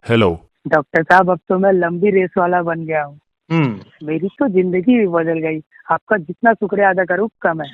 Hello. Doctor साहब, अब तो मैं लंबी रेस वाला बन गया हूँ। मेरी तो जिंदगी भी बदल गई। आपका जितना शुक्रिया अदा करूँ कम है।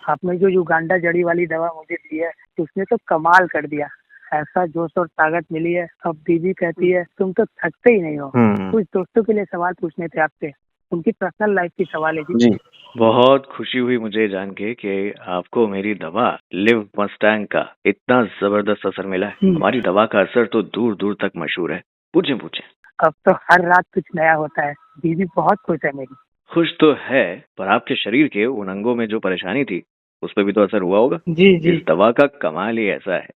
आपने जो युगांडा जड़ी वाली दवा मुझे दी है, उसने तो कमाल कर दिया। ऐसा जोश और ताकत मिली है। अब दीदी कहती है तुम तो थकते ही नहीं हो। कुछ दोस्तों के लिए सवाल पूछने थे आपसे, उनकी पर्सनल लाइफ की सवाल है जी। बहुत खुशी हुई मुझे जान के कि आपको मेरी दवा लिव मस्टैंग का इतना जबरदस्त असर मिला है। हमारी दवा का असर तो दूर दूर तक मशहूर है। पूछे पूछे। अब तो हर रात कुछ नया होता है। दीदी बहुत खुश है मेरी। खुश तो है, पर आपके शरीर के उन अंगों में जो परेशानी थी उस पर भी तो असर हुआ होगा। जी जी। इस दवा का कमाल ही ऐसा है,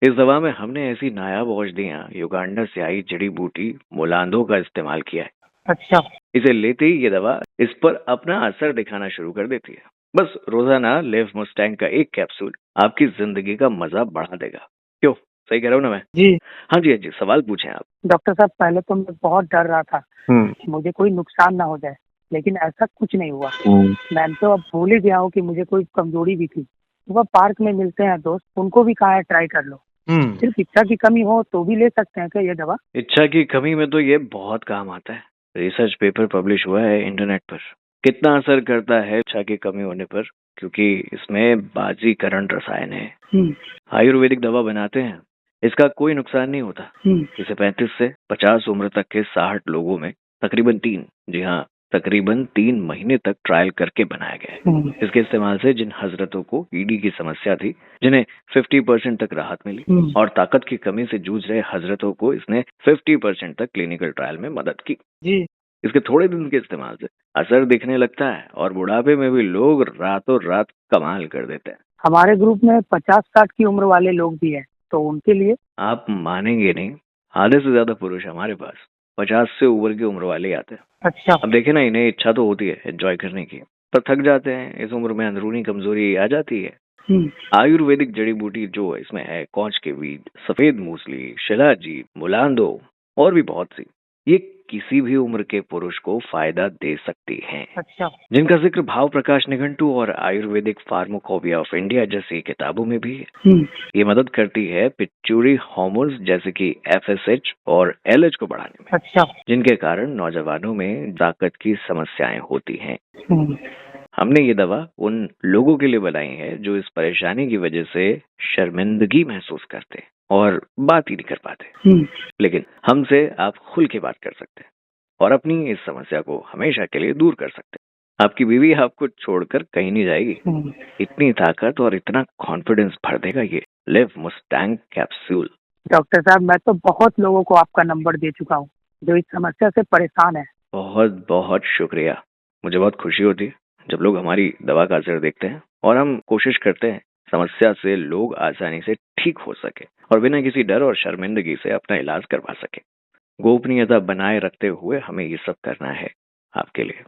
इस दवा में हमने ऐसी नायाब औषधियां युगांडा से आई जड़ी बूटी मोलांदो का इस्तेमाल किया है। अच्छा। इसे लेते ही ये दवा इस पर अपना असर दिखाना शुरू कर देती है। बस रोजाना लिव मस्टैंग का एक कैप्सूल आपकी जिंदगी का मजा बढ़ा देगा। क्यों, सही कह रहा हूँ ना मैं? जी हाँ जी हाँ जी, सवाल पूछें आप। डॉक्टर साहब, पहले तो मैं बहुत डर रहा था मुझे कोई नुकसान ना हो जाए, लेकिन ऐसा कुछ नहीं हुआ। मैं तो अब भूल ही गया हूँ कि मुझे कोई कमजोरी भी थी। वह पार्क में मिलते हैं दोस्त, उनको भी कहा है ट्राई कर लो। सिर्फ इच्छा की कमी हो तो भी ले सकते हैं क्या ये दवा? इच्छा की कमी में तो ये बहुत काम आता है। रिसर्च पेपर पब्लिश हुआ है इंटरनेट पर। कितना असर करता है इच्छा की कमी होने पर, क्योंकि इसमें बाजीकरण रसायन है। आयुर्वेदिक दवा बनाते हैं, इसका कोई नुकसान नहीं होता। इसे 35 से 50 उम्र तक के 60 लोगों में तकरीबन 3 महीने तक ट्रायल करके बनाया गया है। इसके इस्तेमाल से जिन हजरतों को ईडी की समस्या थी, जिन्हें 50% तक राहत मिली, और ताकत की कमी से जूझ रहे हजरतों को इसने 50% तक क्लिनिकल ट्रायल में मदद की। जी। इसके थोड़े दिन के इस्तेमाल से असर दिखने लगता है और बुढ़ापे में भी लोग रातों रात कमाल कर देते हैं। हमारे ग्रुप में 50-60 की उम्र वाले लोग भी हैं, तो उनके लिए? आप मानेंगे नहीं, आधे से ज्यादा पुरुष हमारे पास 50 से ऊपर की उम्र वाले आते हैं। अच्छा। अब देखे ना, इन्हें इच्छा तो होती है एंजॉय करने की, पर थक जाते हैं। इस उम्र में अंदरूनी कमजोरी आ जाती है। आयुर्वेदिक जड़ी बूटी जो इसमें है, कौच के बीज, सफेद मूसली, शिलाजीत, मुलांदो और भी बहुत सी, ये किसी भी उम्र के पुरुष को फायदा दे सकती हैं। अच्छा। जिनका जिक्र भाव प्रकाश निघंटू और आयुर्वेदिक फार्माकोपिया ऑफ इंडिया जैसी किताबों में भी है। ये मदद करती है पिट्यूटरी हार्मोन्स जैसे कि FSH और LH को बढ़ाने में। अच्छा। जिनके कारण नौजवानों में ताकत की समस्याएं होती हैं। हमने ये दवा उन लोगों के लिए बनाई है जो इस परेशानी की वजह से शर्मिंदगी महसूस करते और बात ही नहीं कर पाते, लेकिन हमसे आप खुल के बात कर सकते हैं और अपनी इस समस्या को हमेशा के लिए दूर कर सकते हैं। आपकी बीवी आपको छोड़कर कहीं नहीं जाएगी। इतनी ताकत और इतना कॉन्फिडेंस भर देगा ये लिव मस्टैंग कैप्सूल। डॉक्टर साहब, मैं तो बहुत लोगों को आपका नंबर दे चुका हूँ जो इस समस्या से परेशान है। बहुत बहुत शुक्रिया। मुझे बहुत खुशी होती है जब लोग हमारी दवा का असर देखते हैं, और हम कोशिश करते हैं समस्या से लोग आसानी से ठीक हो सके और बिना किसी डर और शर्मिंदगी से अपना इलाज करवा सके। गोपनीयता बनाए रखते हुए हमें ये सब करना है आपके लिए।